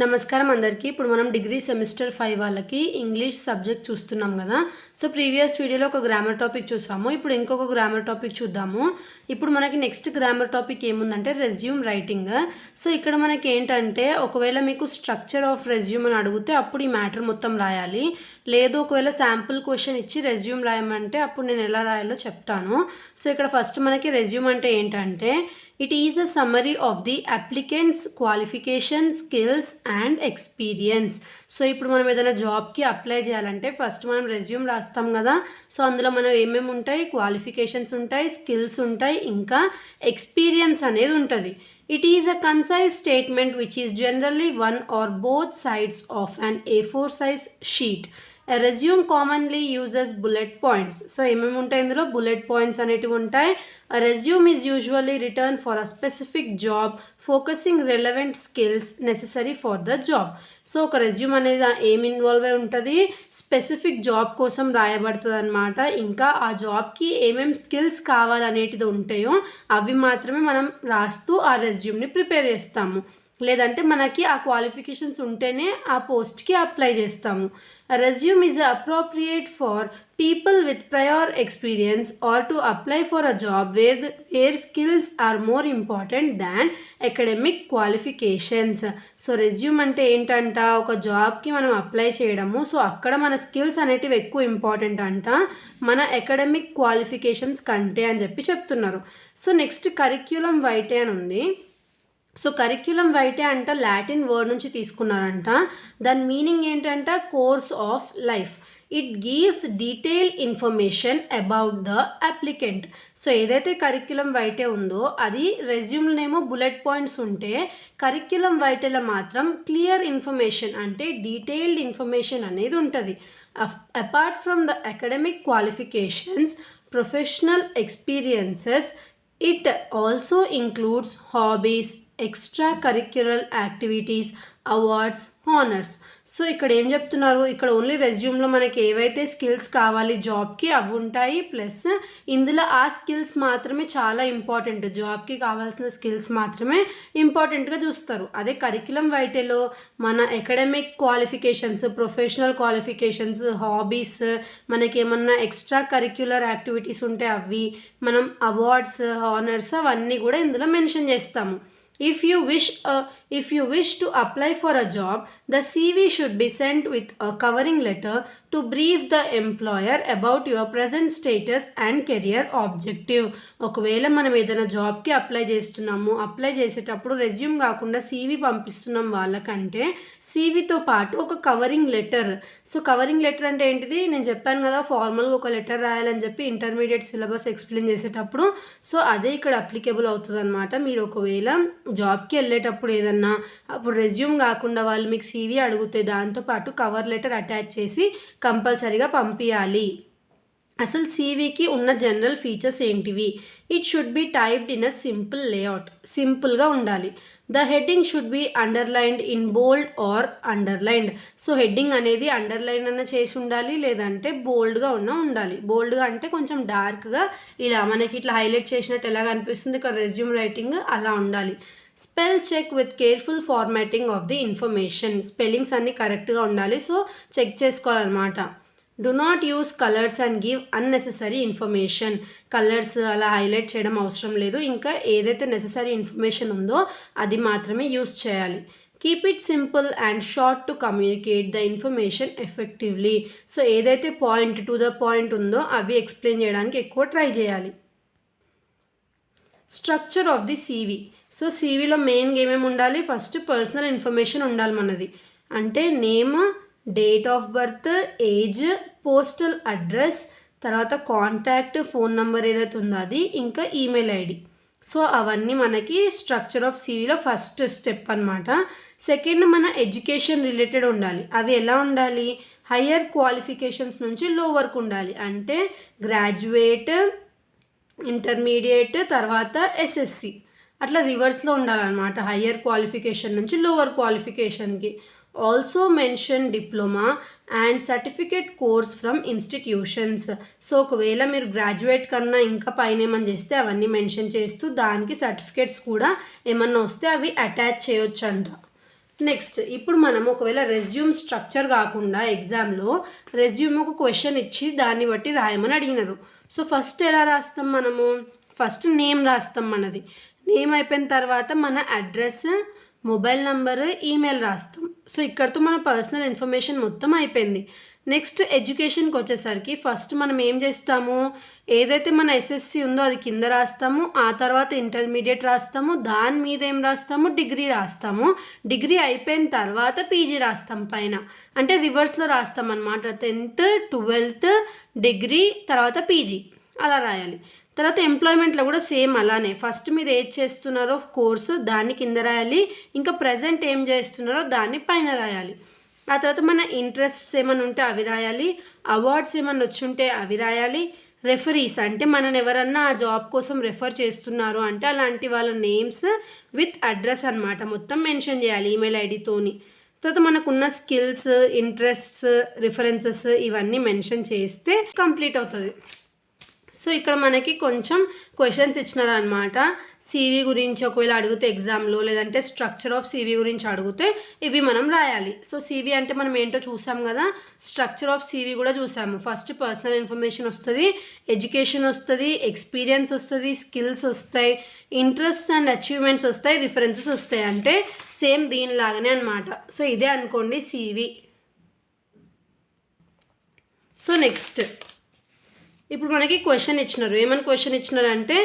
నమస్కారం అందరికీ. ఇప్పుడు మనం డిగ్రీ సెమిస్టర్ 5 వాళ్ళకి ఇంగ్లీష్ సబ్జెక్ట్ చూస్తున్నాం కదా. సో ప్రీవియస్ వీడియోలో ఒక గ్రామర్ టాపిక్ చూసాము. ఇప్పుడు ఇంకొక గ్రామర్ టాపిక్ చూద్దాము. ఇప్పుడు మనకి నెక్స్ట్ గ్రామర్ టాపిక్ ఏముందంటే రెజ్యూమ్ రైటింగ్. సో ఇక్కడ మనకి ఏంటంటే ఒకవేళ మీకు స్ట్రక్చర్ ఆఫ్ రెజ్యూమ్ అని అడిగితే అప్పుడు ఈ మ్యాటర్ మొత్తం రాయాలి. లేదు ఒకవేళ శాంపుల్ క్వశ్చన్ ఇచ్చి రెజ్యూమ్ రాయమంటే అప్పుడు నేను ఎలా రాయాలో చెప్తాను. సో ఇక్కడ ఫస్ట్ మనకి రెజ్యూమ్ అంటే ఏంటంటే it is a summary of the applicant's qualifications, skills and experience. So ఇప్పుడు మనం ఏదైనా జాబ్కి అప్లై చేయాలంటే ఫస్ట్ మనం రెజ్యూమ్ రాస్తాం కదా. సో అందులో మనం ఏమేమి ఉంటాయి, క్వాలిఫికేషన్స్ ఉంటాయి, స్కిల్స్ ఉంటాయి, ఇంకా ఎక్స్పీరియన్స్ అనేది ఉంటుంది. It is a concise statement which is generally one or both sides of an A4 size sheet. A resume commonly uses bullet points. So ఏమేమి ఉంటాయి ఇందులో, బుల్లెట్ పాయింట్స్ అనేటివి ఉంటాయి. A resume is usually written for a specific job focusing relevant skills necessary for the job. So ఒక resume అనేది ఏం involve అయి ఉంటుంది, స్పెసిఫిక్ జాబ్ కోసం రాయబడుతుంది అనమాట. ఇంకా ఆ జాబ్కి ఏమేమి స్కిల్స్ కావాలనేటిది ఉంటాయో అవి మాత్రమే మనం రాస్తూ ఆ రెజ్యూమ్ని ప్రిపేర్ చేస్తాము. లేదంటే మనకి ఆ క్వాలిఫికేషన్స్ ఉంటేనే ఆ పోస్ట్కి అప్లై చేస్తాము. Resume is appropriate for people with prior experience or to apply for a job where skills are more important than academic qualifications. So resume అంటే ఏంటంట, ఒక జాబ్కి మనం అప్లై చేయడము. సో అక్కడ మన స్కిల్స్ అనేటివి ఎక్కువ ఇంపార్టెంట్ అంట మన అకాడమిక్ క్వాలిఫికేషన్స్ కంటే అని చెప్తున్నారు. సో నెక్స్ట్ కరిక్యులం వైటే అని ఉంది. సో కరిక్యులం వైటే అంట లాటిన్ వర్డ్ నుంచి తీసుకున్నారంట. దాని మీనింగ్ ఏంటంట, course of life. It gives detailed information about the applicant. So ఏదైతే కరిక్యులం వైటే ఉందో అది రెజ్యూమ్లోనేమో బుల్లెట్ పాయింట్స్ ఉంటే కరిక్యులం వైటేలో మాత్రం క్లియర్ ఇన్ఫర్మేషన్ అంటే డీటెయిల్డ్ ఇన్ఫర్మేషన్ అనేది ఉంటుంది. Apart from the academic qualifications, professional experiences, it also includes hobbies, extracurricular activities, awards, honours. So ఇక్కడ ఏం చెప్తున్నారు, ఇక్కడ ఓన్లీ రెజ్యూమ్లో మనకి ఏవైతే స్కిల్స్ కావాలి జాబ్కి అవి ఉంటాయి. ప్లస్ ఇందులో ఆ స్కిల్స్ మాత్రమే చాలా ఇంపార్టెంట్, జాబ్కి కావాల్సిన స్కిల్స్ మాత్రమే ఇంపార్టెంట్గా చూస్తారు. అదే కరిక్యులం వైటేలో మన academic qualifications, professional qualifications, hobbies, మనకేమన్నా ఎక్స్ట్రా కరిక్యులర్ యాక్టివిటీస్ ఉంటే అవి, మనం అవార్డ్స్, హానర్స్ అవన్నీ కూడా ఇందులో మెన్షన్ చేస్తాము. If you wish to apply for a job, the CV should be sent with a covering letter to brief the employer about your present status and career objective. ఒకవేళ మనం ఏదైనా జాబ్కి apply చేస్తున్నాము, apply చేసేటప్పుడు resume కాకుండా CV పంపిస్తున్నాం వాళ్ళకంటే CVతో పాటు ఒక covering letter. So covering letter అంటే ఏంటిది, నేను చెప్పాను కదా ఫార్మల్గా ఒక లెటర్ రాయాలని చెప్పి ఇంటర్మీడియట్ సిలబస్ ఎక్స్ప్లెయిన్ చేసేటప్పుడు. సో అదే ఇక్కడ అప్లికేబుల్ అవుతుంది అనమాట. మీరు ఒకవేళ జాబ్కి వెళ్ళేటప్పుడు ఏదన్నా అప్పుడు రెజ్యూమ్ కాకుండా వాళ్ళు మీకు CV అడిగితే దాంతోపాటు కవర్ లెటర్ అటాచ్ చేసి కంపల్సరీగా పంపించాలి. అసలు CVకి ఉన్న జనరల్ ఫీచర్స్ ఏంటివి, it should be typed in a simple layout, సింపుల్గా ఉండాలి. The heading should be underlined in bold are underlined. So heading అనేది అండర్లైన్ అన్న చేసి ఉండాలి, లేదంటే బోల్డ్గా ఉండాలి. బోల్డ్గా అంటే కొంచెం డార్క్గా ఇలా మనకి ఇట్లా హైలైట్ చేసినట్టు ఎలా కనిపిస్తుంది ఇక్కడ రెజ్యూమ్ రైటింగ్ అలా ఉండాలి. Spell check with careful formatting of the information. Spellings అన్నీ కరెక్ట్గా ఉండాలి, సో చెక్ చేసుకోవాలన్నమాట. Do not use colours and give unnecessary information. Colours అలా హైలైట్ చేయడం అవసరం లేదు, ఇంకా ఏదైతే నెసెసరీ ఇన్ఫర్మేషన్ ఉందో అది మాత్రమే యూస్ చేయాలి. Keep it simple and short to communicate the information effectively. So ఏదైతే పాయింట్ టు ద పాయింట్ ఉందో అవి ఎక్స్ప్లెయిన్ చేయడానికి ఎక్కువ ట్రై చేయాలి. Structure of the CV. So CVలో మెయిన్గా ఏమేమి ఉండాలి, ఫస్ట్ పర్సనల్ ఇన్ఫర్మేషన్ ఉండాలి మనది. అంటే name, date of birth, age, postal address, తర్వాత కాంటాక్ట్, ఫోన్ నెంబర్ ఏదైతే ఉందో అది, ఇంకా ఈమెయిల్ ID. సో అవన్నీ మనకి స్ట్రక్చర్ ఆఫ్ CVలో ఫస్ట్ స్టెప్ అనమాట. సెకండ్ మన ఎడ్యుకేషన్ రిలేటెడ్ ఉండాలి. అవి ఎలా ఉండాలి, హయ్యర్ క్వాలిఫికేషన్స్ నుంచి లో వరకు ఉండాలి. అంటే గ్రాడ్యుయేట్, ఇంటర్మీడియట్, తర్వాత SSC అట్లా రివర్స్లో ఉండాలన్నమాట. హయ్యర్ క్వాలిఫికేషన్ నుంచి లోవర్ క్వాలిఫికేషన్కి. Also mention diploma and certificate course from institutions. So ఒకవేళ మీరు గ్రాడ్యుయేట్ కన్నా ఇంకా పైన ఏమని చేస్తే అవన్నీ మెన్షన్ చేస్తూ దానికి సర్టిఫికేట్స్ కూడా ఏమన్నా వస్తే అవి అటాచ్ చేయొచ్చు అంట. నెక్స్ట్ ఇప్పుడు మనం ఒకవేళ రెజ్యూమ్ స్ట్రక్చర్ కాకుండా ఎగ్జామ్లో రెజ్యూమ్ ఒక క్వశ్చన్ ఇచ్చి దాన్ని బట్టి రాయమని అడిగినారు. సో ఫస్ట్ ఎలా రాస్తాం మనము, ఫస్ట్ నేమ్ రాస్తాం. మనది నేమ్ అయిపోయిన తర్వాత మన అడ్రస్, మొబైల్ నంబర్, ఈమెయిల్ రాస్తాం. సో ఇక్కడితో మన పర్సనల్ ఇన్ఫర్మేషన్ మొత్తం అయిపోయింది. నెక్స్ట్ ఎడ్యుకేషన్కి వచ్చేసరికి ఫస్ట్ మనం ఏం చేస్తాము, ఏదైతే మన ఎస్ఎస్సి ఉందో అది కింద రాస్తాము, ఆ తర్వాత ఇంటర్మీడియట్ రాస్తాము, దాని మీద ఏం రాస్తాము, డిగ్రీ రాస్తాము. డిగ్రీ అయిపోయిన తర్వాత పీజీ రాస్తాం పైన, అంటే రివర్స్లో రాస్తాం అన్నమాట. 10th 12th డిగ్రీ తర్వాత పీజీ అలా రాయాలి. తర్వాత ఎంప్లాయ్మెంట్లో కూడా సేమ్ అలానే, ఫస్ట్ మీరు ఏది చేస్తున్నారో కోర్సు దాన్ని కింద రాయాలి, ఇంకా ప్రజెంట్ ఏం చేస్తున్నారో దాన్ని పైన రాయాలి. ఆ తర్వాత మన ఇంట్రెస్ట్స్ ఏమైనా ఉంటే అవి రాయాలి, అవార్డ్స్ ఏమైనా వచ్చుంటే అవి రాయాలి. రెఫరీస్ అంటే మనని ఎవరన్నా ఆ జాబ్ కోసం రెఫర్ చేస్తున్నారు అంటే అలాంటి వాళ్ళ నేమ్స్ విత్ అడ్రస్ అన్నమాట మొత్తం మెన్షన్ చేయాలి ఈమెయిల్ ఐడితోని. తర్వాత మనకున్న స్కిల్స్, ఇంట్రెస్ట్స్, రిఫరెన్సెస్ ఇవన్నీ మెన్షన్ చేస్తే కంప్లీట్ అవుతుంది. సో ఇక్కడ మనకి కొంచెం క్వశ్చన్స్ ఇచ్చినారనమాట. సీవీ గురించి ఒకవేళ అడిగితే ఎగ్జామ్లో, లేదంటే స్ట్రక్చర్ ఆఫ్ సీవీ గురించి అడిగితే ఇవి మనం రాయాలి. సో సీవీ అంటే మనం ఏంటో చూసాం కదా, స్ట్రక్చర్ ఆఫ్ సీవీ కూడా చూసాము. ఫస్ట్ పర్సనల్ ఇన్ఫర్మేషన్ వస్తుంది, ఎడ్యుకేషన్ వస్తుంది, ఎక్స్పీరియన్స్ వస్తుంది, స్కిల్స్ వస్తాయి, ఇంట్రెస్ట్ అండ్ అచీవ్మెంట్స్ వస్తాయి, రిఫరెన్సెస్ వస్తాయి. అంటే సేమ్ దీనిలాగానే అనమాట. సో ఇదే అనుకోండి సీవీ. సో నెక్స్ట్ ఇప్పుడు మనకి క్వశ్చన్ ఇచ్చినారు. ఏమని క్వశ్చన్ ఇచ్చినారంటే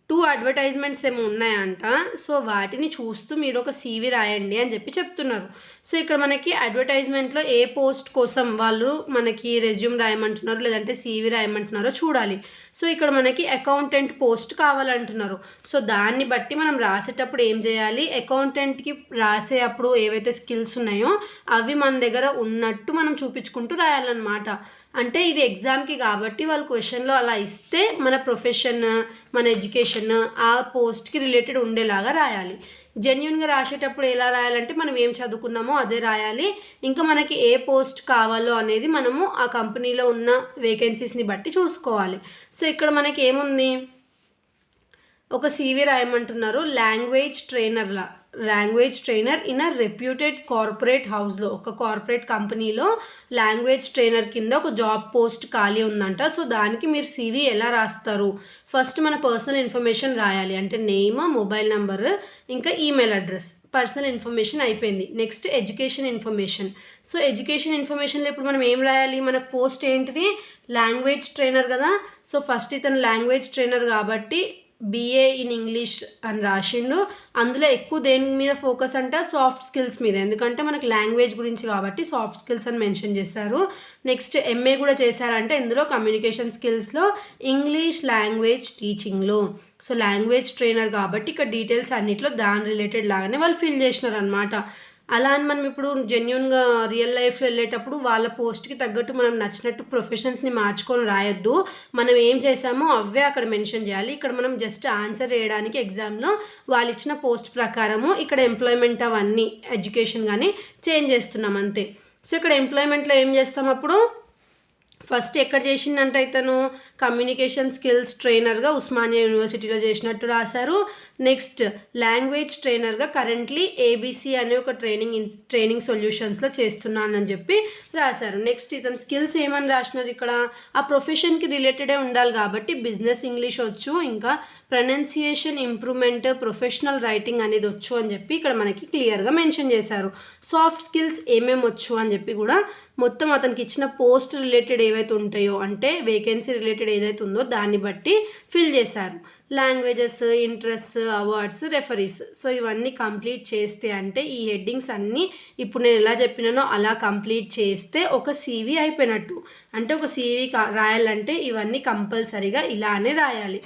2 అడ్వర్టైజ్మెంట్స్ ఏమో ఉన్నాయంట. సో వాటిని చూస్తూ మీరు ఒక సీవీ రాయండి అని చెప్తున్నారు. సో ఇక్కడ మనకి అడ్వర్టైజ్మెంట్లో ఏ పోస్ట్ కోసం వాళ్ళు మనకి రెజ్యూమ్ రాయమంటున్నారు లేదంటే సీవీ రాయమంటున్నారో చూడాలి. సో ఇక్కడ మనకి అకౌంటెంట్ పోస్ట్ కావాలంటున్నారు. సో దాన్ని బట్టి మనం రాసేటప్పుడు ఏం చేయాలి, అకౌంటెంట్కి రాసే అప్పుడు ఏవైతే స్కిల్స్ ఉన్నాయో అవి మన దగ్గర ఉన్నట్టు మనం చూపించుకుంటూ రాయాలన్నమాట. అంటే ఇది ఎగ్జామ్కి కాబట్టి వాళ్ళు క్వశ్చన్లో అలా ఇస్తే మన ప్రొఫెషన్, మన ఎడ్యుకేషన్ ఆ పోస్ట్కి రిలేటెడ్ ఉండేలాగా రాయాలి. జెన్యున్గా రాసేటప్పుడు ఎలా రాయాలంటే మనం ఏం చదువుకున్నామో అదే రాయాలి. ఇంకా మనకి ఏ పోస్ట్ కావాలో అనేది మనము ఆ కంపెనీలో ఉన్న వేకెన్సీస్ని బట్టి చూసుకోవాలి. సో ఇక్కడ మనకి ఏముంది, ఒక సీవీ రాయమంటున్నారు. Language trainer in a reputed corporate హౌస్లో, ఒక కార్పొరేట్ కంపెనీలో లాంగ్వేజ్ ట్రైనర్ కింద ఒక జాబ్ పోస్ట్ ఖాళీ ఉందంట. సో దానికి మీరు సీవీ ఎలా రాస్తారు, ఫస్ట్ మన పర్సనల్ ఇన్ఫర్మేషన్ రాయాలి. అంటే నేమ్, మొబైల్ నంబర్, ఇంకా ఈమెయిల్ అడ్రస్. పర్సనల్ ఇన్ఫర్మేషన్ అయిపోయింది. Next education information. So education ఇన్ఫర్మేషన్లో ఇప్పుడు మనం ఏం రాయాలి, మన పోస్ట్ ఏంటిది, లాంగ్వేజ్ ట్రైనర్ కదా. సో ఫస్ట్ ఇతను లాంగ్వేజ్ ట్రైనర్ కాబట్టి BA ఇన్ ఇంగ్లీష్ అని రాసిండు. అందులో ఎక్కువ దేని మీద ఫోకస్ అంటే సాఫ్ట్ స్కిల్స్ మీద, ఎందుకంటే మనకు లాంగ్వేజ్ గురించి కాబట్టి సాఫ్ట్ స్కిల్స్ అని మెన్షన్ చేశారు. నెక్స్ట్ MA కూడా చేశారంటే ఇందులో కమ్యూనికేషన్ స్కిల్స్లో ఇంగ్లీష్ లాంగ్వేజ్ టీచింగ్లో. సో లాంగ్వేజ్ ట్రైనర్ కాబట్టి ఇక్కడ డీటెయిల్స్ అన్నిట్లో దాని రిలేటెడ్ లాగానే వాళ్ళు ఫిల్ చేసినారు అనమాట. అలా అని మనం ఇప్పుడు జెన్యున్గా రియల్ లైఫ్లో వెళ్ళేటప్పుడు వాళ్ళ పోస్ట్కి తగ్గట్టు మనం నచ్చినట్టు ప్రొఫెషన్స్ని మార్చుకొని రాయొద్దు. మనం ఏం చేసామో అవే అక్కడ మెన్షన్ చేయాలి. ఇక్కడ మనం జస్ట్ ఆన్సర్ చేయడానికి ఎగ్జామ్లో వాళ్ళు ఇచ్చిన పోస్ట్ ప్రకారము ఇక్కడ ఎంప్లాయ్మెంట్ అవన్నీ ఎడ్యుకేషన్ కానీ చేంజ్ చేస్తున్నాం అంతే. సో ఇక్కడ ఎంప్లాయ్మెంట్లో ఏం చేస్తాం, అప్పుడు ఫస్ట్ ఎక్కడ చేసిందంటే ఇతను కమ్యూనికేషన్ స్కిల్స్ ట్రైనర్గా ఉస్మానియా యూనివర్సిటీలో చేసినట్టు రాశారు. నెక్స్ట్ లాంగ్వేజ్ ట్రైనర్గా కరెంట్లీ ABC అనే ఒక ట్రైనింగ్ సొల్యూషన్స్లో చేస్తున్నానని చెప్పి రాశారు. నెక్స్ట్ ఇతను స్కిల్స్ ఏమని రాసినారు, ఇక్కడ ఆ ప్రొఫెషన్కి రిలేటెడే ఉండాలి కాబట్టి బిజినెస్ ఇంగ్లీష్ వచ్చు, ఇంకా ప్రొనౌన్సియేషన్ ఇంప్రూవ్మెంట్, ప్రొఫెషనల్ రైటింగ్ అనేది వచ్చు అని చెప్పి ఇక్కడ మనకి క్లియర్గా మెన్షన్ చేశారు. సాఫ్ట్ స్కిల్స్ ఏమేమి వచ్చు అని చెప్పి కూడా మొత్తం అతనికి ఇచ్చిన పోస్ట్ రిలేటెడ్ ఏవైతే ఉంటాయో, అంటే వేకెన్సీ రిలేటెడ్ ఏదైతే ఉందో దాన్ని బట్టి ఫిల్ చేశారు. Languages, interest, awards, referees. So ఇవన్నీ కంప్లీట్ చేస్తే అంటే ఈ హెడ్డింగ్స్ అన్నీ ఇప్పుడు నేను ఎలా చెప్పినానో అలా కంప్లీట్ చేస్తే ఒక సీవీ అయిపోయినట్టు. అంటే ఒక సీవీ రాయాలంటే ఇవన్నీ కంపల్సరీగా ఇలానే రాయాలి,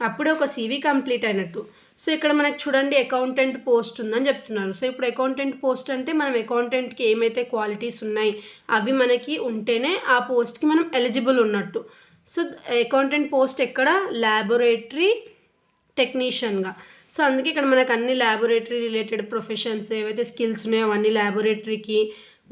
అప్పుడే ఒక సీవీ కంప్లీట్ అయినట్టు. సో ఇక్కడ మనకు చూడండి అకౌంటెంట్ పోస్ట్ ఉందని చెప్తున్నారు. సో ఇప్పుడు అకౌంటెంట్ పోస్ట్ అంటే మనం అకౌంటెంట్కి ఏమైతే క్వాలిటీస్ ఉన్నాయి అవి మనకి ఉంటేనే ఆ పోస్ట్కి మనం ఎలిజిబుల్ ఉన్నట్టు. సో అకౌంటెంట్ పోస్ట్ ఎక్కడ, ల్యాబొరేటరీ టెక్నీషియన్గా. సో అందుకే ఇక్కడ మనకు అన్ని ల్యాబొరేటరీ రిలేటెడ్ ప్రొఫెషన్స్ ఏవైతే స్కిల్స్ ఉన్నాయో అవన్నీ ల్యాబొరేటరీకి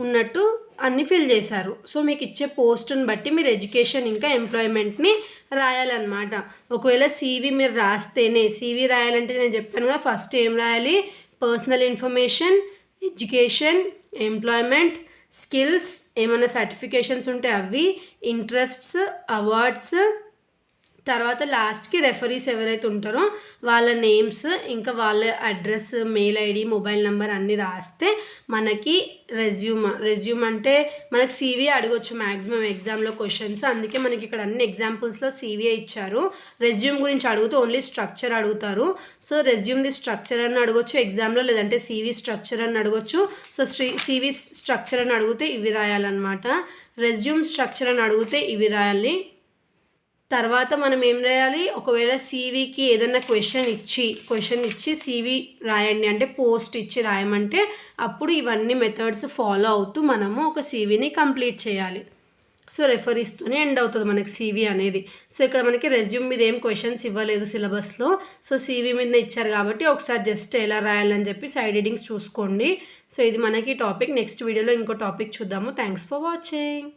ఉన్నట్టు అన్నీ ఫిల్ చేశారు. సో మీకు ఇచ్చే పోస్టుని బట్టి మీరు ఎడ్యుకేషన్ ఇంకా ఎంప్లాయ్మెంట్ని రాయాలన్నమాట. ఒకవేళ సీవీ మీరు రాస్తేనే, సీవీ రాయాలంటే నేను చెప్పాను కదా ఫస్ట్ ఏం రాయాలి, personal information, education, employment, skills, ఏమైనా సర్టిఫికేషన్స్ ఉంటే అవి, ఇంట్రెస్ట్స్, అవార్డ్స్, తర్వాత లాస్ట్కి రెఫరీస్ ఎవరైతే ఉంటారో వాళ్ళ నేమ్స్, ఇంకా వాళ్ళ address, mail ID, mobile number అన్నీ రాస్తే మనకి రెజ్యూమ్ అంటే మనకి సీవీ అడగొచ్చు మ్యాక్సిమం ఎగ్జామ్లో క్వశ్చన్స్. అందుకే మనకి ఇక్కడ అన్ని ఎగ్జాంపుల్స్లో సీవీ ఇచ్చారు. రెజ్యూమ్ గురించి అడుగుతూ ఓన్లీ స్ట్రక్చర్ అడుగుతారు. సో రెజ్యూమ్ది స్ట్రక్చర్ అని అడగొచ్చు ఎగ్జామ్లో, లేదంటే సీవీ స్ట్రక్చర్ అని అడగొచ్చు. సో సీవీ స్ట్రక్చర్ అని అడిగితే ఇవి రాయాలన్నమాట. రెజ్యూమ్ స్ట్రక్చర్ అని అడిగితే ఇవి రాయాలి. తర్వాత మనం ఏం రాయాలి, ఒకవేళ సీవీకి ఏదైనా క్వశ్చన్ ఇచ్చి సీవీ రాయండి అంటే పోస్ట్ ఇచ్చి రాయమంటే అప్పుడు ఇవన్నీ మెథడ్స్ ఫాలో అవుతూ మనము ఒక సీవీని కంప్లీట్ చేయాలి. సో రెఫరీస్తోనే ఎండ్ అవుతుంది మనకి సీవీ అనేది. సో ఇక్కడ మనకి రెజ్యూమ్ మీద ఏం క్వశ్చన్స్ ఇవ్వలేదు సిలబస్లో. సో సీవీ మీద ఇచ్చారు కాబట్టి ఒకసారి జస్ట్ ఎలా రాయాలని చెప్పి సైడ్ హెడ్డింగ్స్ చూసుకోండి. సో ఇది మనకి టాపిక్. నెక్స్ట్ వీడియోలో ఇంకో టాపిక్ చూద్దాము. Thanks for watching.